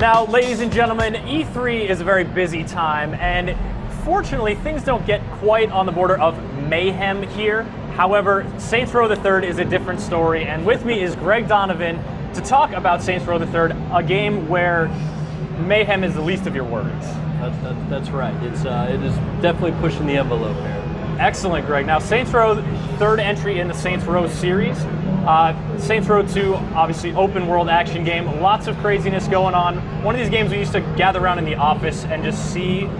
Now, ladies and gentlemen, E3 is a very busy time, and fortunately, things don't get quite on the border of mayhem here. However, Saints Row the Third is a different story, and with me is Greg Donovan to talk about Saints Row the Third, a game where mayhem is the least of your worries. That's right. It is definitely pushing the envelope here. Excellent, Greg. Now, Saints Row, third entry in the Saints Row series. Saints Row 2, obviously open world action game, lots of craziness going on. One of these games we used to gather around in the office and just see,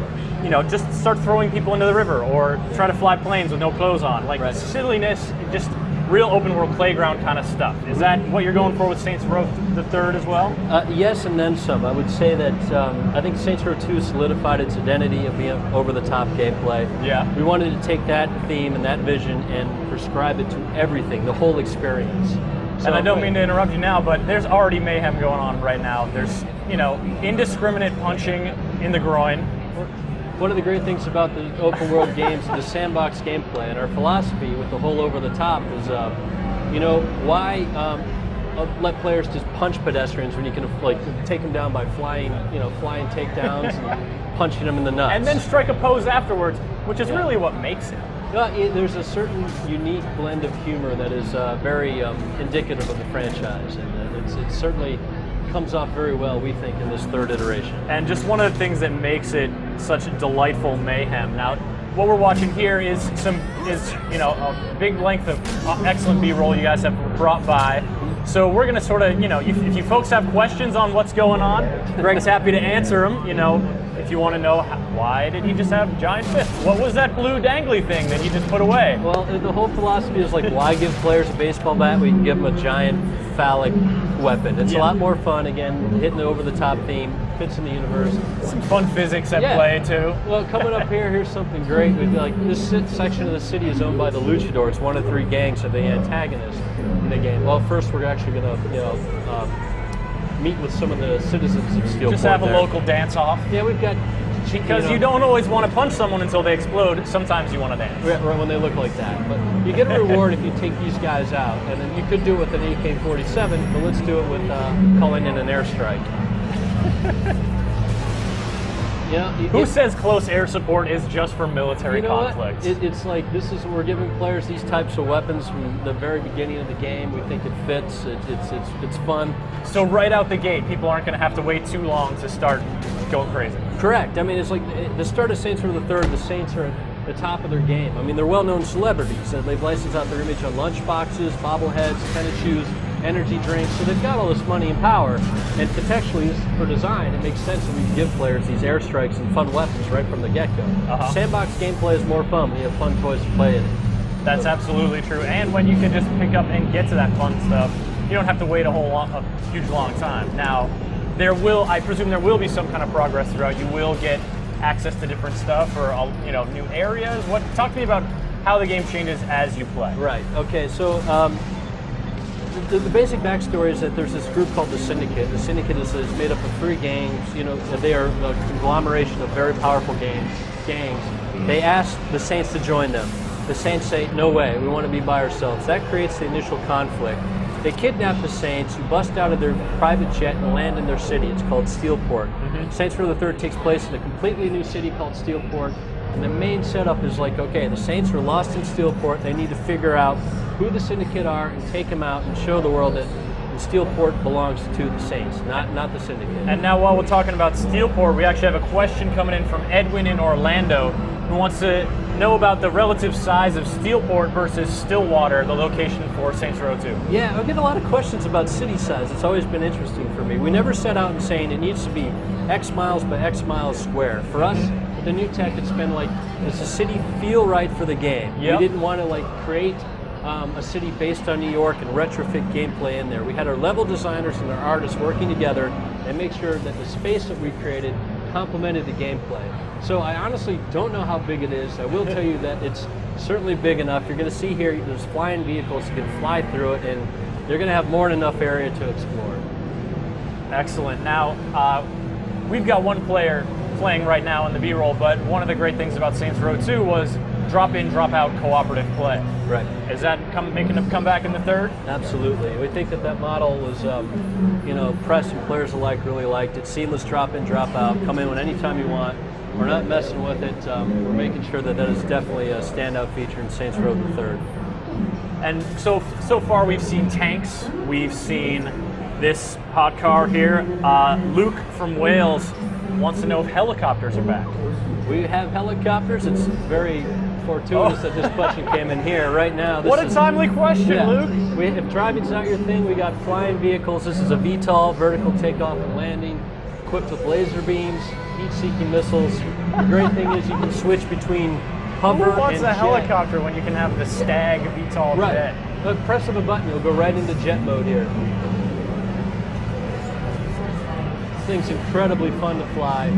just start throwing people into the river or try to fly planes with no clothes on. Like right. Silliness, just real open world playground kind of stuff. Is that what you're going for with Saints Row the Third as well? Yes, and then some. I would say that I think Saints Row 2 solidified its identity of being over-the-top gameplay. Yeah. We wanted to take that theme and that vision and prescribe it to everything, the whole experience. So, and I don't mean to interrupt you now, but there's already mayhem going on right now. There's, indiscriminate punching in the groin. One of the great things about the open world games, the sandbox gameplay, and our philosophy with the whole over the top is, why let players just punch pedestrians when you can take them down by flying takedowns and punching them in the nuts, and then strike a pose afterwards, which is really what makes it. There's a certain unique blend of humor that is very indicative of the franchise, and it certainly comes off very well, we think, in this third iteration. And just one of the things that makes it such delightful mayhem. Now, what we're watching here is a big length of excellent B-roll you guys have brought by. So we're going to sort of, if you folks have questions on what's going on, Greg's happy to answer them. If you want to know why did he just have giant fists? What was that blue dangly thing that he just put away? Well, the whole philosophy is why give players a baseball bat when you can give them a giant phallic weapon? It's a lot more fun, again, hitting the over-the-top theme, fits in the universe. Some fun physics at play, too. Well, coming up here's something great. This section of the city is owned by the Luchadors, one of three gangs of the antagonists in the game. Well, first we're actually going to, meet with some of the citizens of Steelport. Just have a local dance-off. Yeah, we've got... Because you don't always want to punch someone until they explode. Sometimes you want to dance. Right, when they look like that. But you get a reward if you take these guys out. And then you could do it with an AK-47, but let's do it with calling in an airstrike. Who says close air support is just for military conflicts? It's like we're giving players these types of weapons from the very beginning of the game. We think it fits. It's fun. So right out the gate, people aren't going to have to wait too long to start going crazy. Correct. I mean, it's like the start of Saints Row the Third. The Saints are at the top of their game. I mean, they're well-known celebrities. They've licensed out their image on lunchboxes, bobbleheads, tennis shoes, energy drinks. So they've got all this money and power. And contextually, for design, it makes sense that we give players these airstrikes and fun weapons right from the get-go. Sandbox gameplay is more fun when you have fun toys to play in it. That's absolutely true. And when you can just pick up and get to that fun stuff, you don't have to wait a huge long time. Now, I presume there will be some kind of progress throughout. You will get access to different stuff or new areas. Talk to me about how the game changes as you play. Right. Okay. So the basic backstory is that there's this group called the Syndicate. The Syndicate is made up of three gangs. They are a conglomeration of very powerful gangs. They ask the Saints to join them. The Saints say, "No way. We want to be by ourselves." That creates the initial conflict. They kidnap the Saints, who bust out of their private jet and land in their city. It's called Steelport. Saints Row the Third takes place in a completely new city called Steelport. And the main setup is the Saints are lost in Steelport. They need to figure out who the Syndicate are and take them out and show the world that Steelport belongs to the Saints, not the Syndicate. And now while we're talking about Steelport, we actually have a question coming in from Edwin in Orlando, who wants to know about the relative size of Steelport versus Stillwater, the location for Saints Row 2. Yeah, I get a lot of questions about city size. It's always been interesting for me. We never set out and saying it needs to be X miles by X miles square. For us, the new tech, it's been does the city feel right for the game? Yep. We didn't want to create a city based on New York and retrofit gameplay in there. We had our level designers and our artists working together and make sure that the space that we created complemented the gameplay. So I honestly don't know how big it is. I will tell you that it's certainly big enough. You're going to see here there's flying vehicles that can fly through it, and you're going to have more than enough area to explore. Excellent. Now, we've got one player playing right now in the B-roll, but one of the great things about Saints Row 2 was drop-in, drop-out cooperative play. Right. Is that making a comeback in the third? Absolutely. We think that model was, press and players alike really liked it. Seamless drop-in, drop-out. Come in anytime you want. We're not messing with it. We're making sure that is definitely a standout feature in Saints Row the Third. And so far we've seen tanks. We've seen this hot car here. Luke from Wales wants to know if helicopters are back. We have helicopters. It's very fortuitous that this question came in here right now. What a timely question, Luke. If driving's not your thing, we got flying vehicles. This is a VTOL, vertical takeoff and landing, equipped with laser beams, heat-seeking missiles. The great thing is you can switch between hover Who wants and a jet. helicopter when you can have the Stag VTOL jet? Right. Press of a button, you'll go right into jet mode here. This thing's incredibly fun to fly.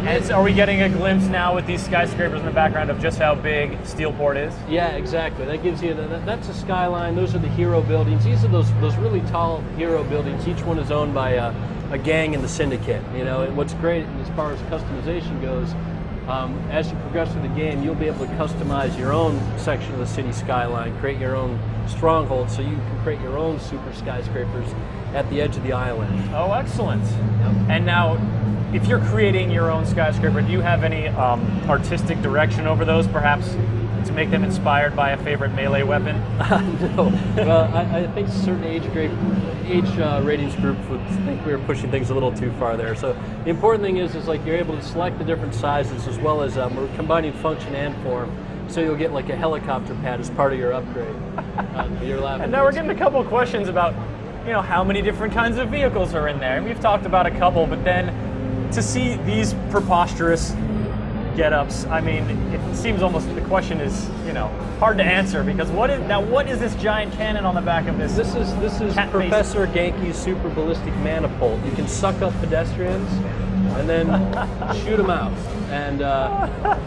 And are we getting a glimpse now with these skyscrapers in the background of just how big Steelport is? Yeah, exactly. That gives you that's a skyline. Those are the hero buildings. These are those really tall hero buildings. Each one is owned by a gang in the syndicate. And what's great as far as customization goes, as you progress through the game, you'll be able to customize your own section of the city skyline, create your own stronghold, so you can create your own super skyscrapers at the edge of the island. Oh, excellent. Yep. And now, if you're creating your own skyscraper, do you have any artistic direction over those, perhaps to make them inspired by a favorite melee weapon? No. Well, I think certain age ratings groups would think we were pushing things a little too far there. So the important thing is like you're able to select the different sizes as well as we're combining function and form. So you'll get like a helicopter pad as part of your upgrade. You're laughing. And now we're getting a couple of questions about, how many different kinds of vehicles are in there. And we've talked about a couple, but then to see these preposterous get-ups, I mean, it seems almost the question is, hard to answer because what is this giant cannon on the back of this? This is Professor Genki's super ballistic manifold. You can suck up pedestrians and then shoot them out. And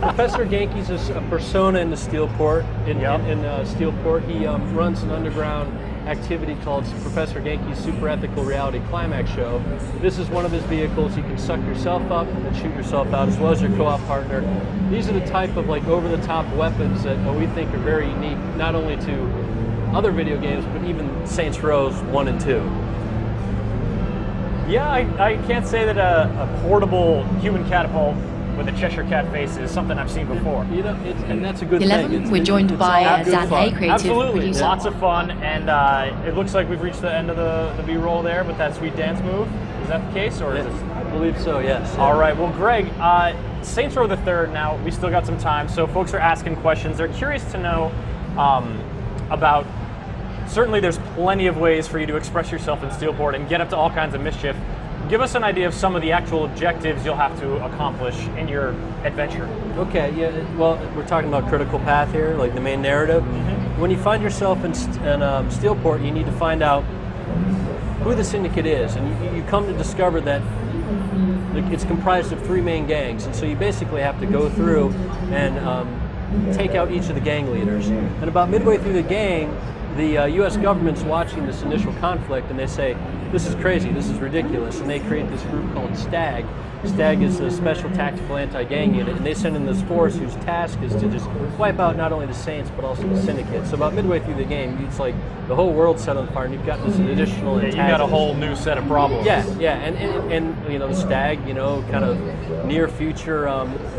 Professor Genki's is a persona in the Steelport. In Steelport, he runs an underground activity called Professor Genki's Super Ethical Reality Climax Show. This is one of his vehicles. You can suck yourself up and shoot yourself out, as well as your co-op partner. These are the type of over-the-top weapons that we think are very unique, not only to other video games, but even Saints Row 1 and 2. Yeah, I can't say that a portable human catapult with a Cheshire Cat face is something I've seen before. And that's a good 11, thing. we're joined by Zan Hay, creative Absolutely, producer. lots of fun, and it looks like we've reached the end of the B-roll there with that sweet dance move. Is that the case, or is this? I believe so, yes. All right, well, Greg, Saints Row the Third. Now we still got some time, so folks are asking questions. They're curious to know about. Certainly, there's plenty of ways for you to express yourself in Steelport and get up to all kinds of mischief. Give us an idea of some of the actual objectives you'll have to accomplish in your adventure. Okay, yeah, well, we're talking about critical path here, like the main narrative. Mm-hmm. When you find yourself in Steelport, you need to find out who the syndicate is, and you come to discover that it's comprised of 3 main gangs, and so you basically have to go through and take out each of the gang leaders. And about midway through the game, the U.S. government's watching this initial conflict, and they say, this is crazy, this is ridiculous, and they create this group called STAG. STAG is the Special Tactical Anti-Gang Unit, and they send in this force whose task is to just wipe out not only the Saints, but also the Syndicate. So about midway through the game, it's like the whole world's set on fire, and you've got this additional antagonist. You got a whole new set of problems. Yeah, and the STAG, kind of near-future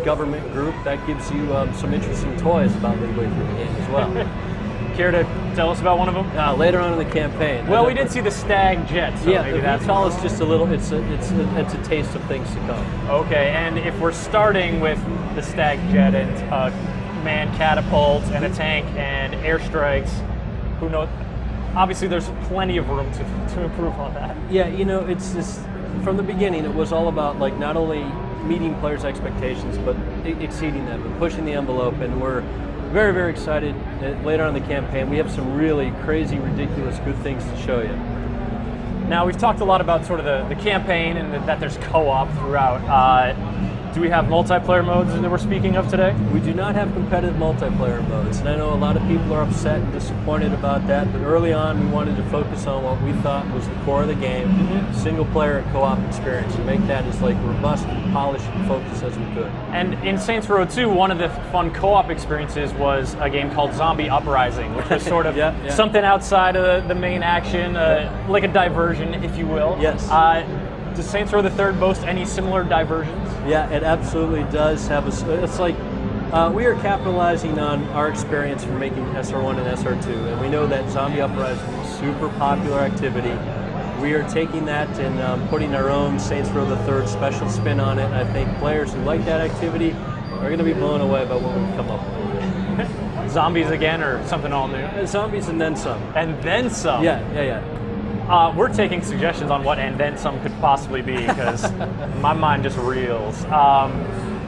government group, that gives you some interesting toys about midway through the game as well. Care to tell us about one of them? Later on in the campaign. Well, we did see the Stag jet, so yeah, maybe the that's VTOL is just a little. It's a taste of things to come. Okay, and if we're starting with the Stag jet and manned catapults and a tank and airstrikes, who knows? Obviously, there's plenty of room to improve on that. Yeah, it's just from the beginning. It was all about not only meeting players' expectations, but exceeding them and pushing the envelope. And we're very, very excited. Later on in the campaign, we have some really crazy, ridiculous, good things to show you. Now, we've talked a lot about sort of the campaign and that there's co-op throughout. Do we have multiplayer modes that we're speaking of today? We do not have competitive multiplayer modes, and I know a lot of people are upset and disappointed about that, but early on we wanted to focus on what we thought was the core of the game, single player and co-op experience, and make that as like robust and polished and focused as we could. And in Saints Row 2, one of the fun co-op experiences was a game called Zombie Uprising, which was sort of something outside of the main action, like a diversion, if you will. Yes. Does Saints Row the Third boast any similar diversions? Yeah, it absolutely does have it's like we are capitalizing on our experience from making SR1 and SR2, and we know that Zombie Uprising is a super popular activity. We are taking that and putting our own Saints Row the Third special spin on it, and I think players who like that activity are going to be blown away by what we've come up with. Zombies again, or something all new? Zombies and then some. And then some? Yeah. We're taking suggestions on what and then some could possibly be, because my mind just reels.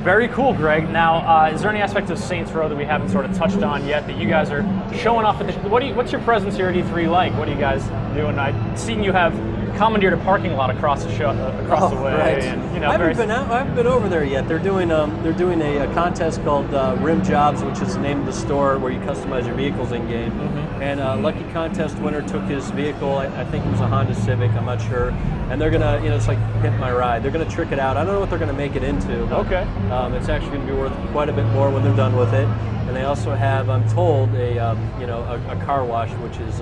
Very cool, Greg. Now, is there any aspect of Saints Row that we haven't sort of touched on yet that you guys are showing off at the what's your presence here at E3 like? What are you guys doing? I've seen you have commandeered a parking lot across the way. Right. And, I haven't been over there yet. They're doing a contest called Rim Jobs, which is the name of the store where you customize your vehicles in game. And a lucky contest winner took his vehicle. I think it was a Honda Civic. I'm not sure. And they're gonna, it's like Hit My Ride. They're gonna trick it out. I don't know what they're gonna make it into. But, okay. It's actually gonna be worth quite a bit more when they're done with it. And they also have, I'm told, a car wash, which is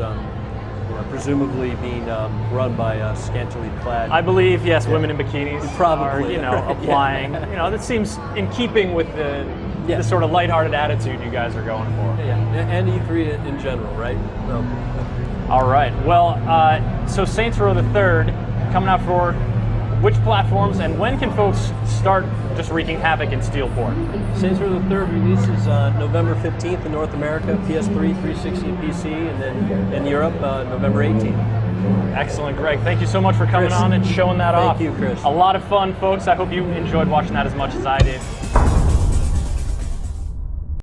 presumably being run by scantily clad. I believe, yes, women in bikinis probably are, applying. That seems in keeping with the sort of lighthearted attitude you guys are going for. Yeah, and E3 in general, right? So. All right. Well, so Saints Row the Third coming out for which platforms, and when can folks start just wreaking havoc in Steelport? Saints Row the Third releases November 15th in North America, PS3, 360, and PC, and then in Europe, November 18th. Excellent, Greg. Thank you so much for coming on and showing that off. Thank you, Chris. A lot of fun, folks. I hope you enjoyed watching that as much as I did.